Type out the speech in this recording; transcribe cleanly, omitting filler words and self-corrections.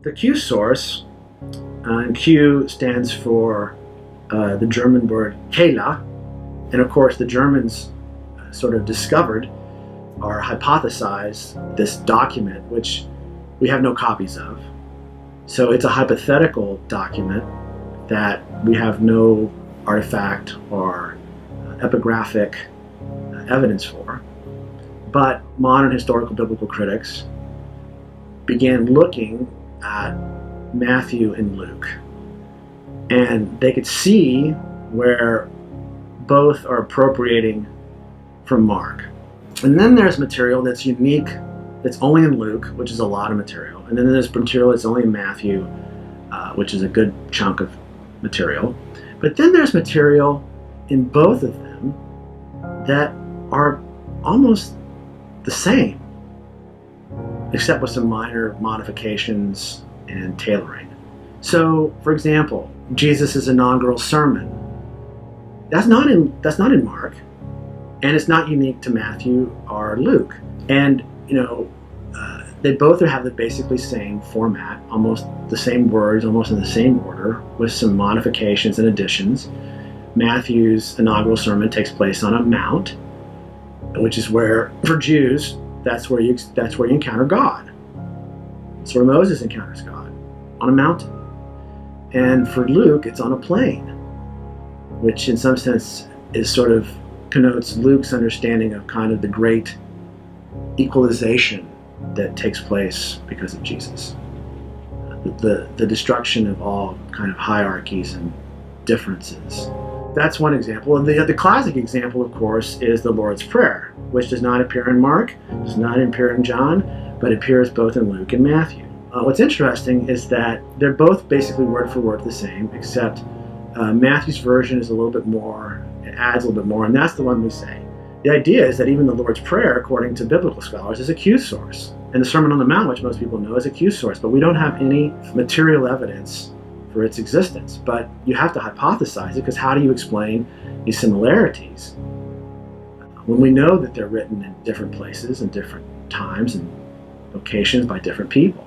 the Q source, and Q stands for the German word Quelle, and of course the Germans sort of discovered or hypothesized this document, which we have no copies of. So it's a hypothetical document that we have no artifact or epigraphic evidence for. But modern historical biblical critics began looking at Matthew and Luke, and they could see where both are appropriating from Mark. And then there's material that's unique, that's only in Luke, which is a lot of material. And then there's material that's only in Matthew, which is a good chunk of material. But then there's material in both of them that are almost the same, except with some minor modifications and tailoring. So, for example, Jesus' inaugural sermon. That's not in Mark, and it's not unique to Matthew or Luke. And they both have the basically same format, almost the same words, almost in the same order, with some modifications and additions. Matthew's inaugural sermon takes place on a mount, which is where, for Jews, that's where you encounter God. That's where Moses encounters God, on a mountain. And for Luke, it's on a plain, which in some sense is sort of connotes Luke's understanding of kind of the great equalization that takes place because of Jesus. The destruction of all kind of hierarchies and differences. That's one example. And the classic example, of course, is the Lord's Prayer, which does not appear in Mark, does not appear in John, but appears both in Luke and Matthew. What's interesting is that they're both basically word for word the same, except Matthew's version is a little bit more, it adds a little bit more, and that's the one we say. The idea is that even the Lord's Prayer, according to biblical scholars, is a Q source. And the Sermon on the Mount, which most people know, is a Q source, but we don't have any material evidence for its existence. But you have to hypothesize it, because how do you explain these similarities when we know that they're written in different places and different times and locations by different people?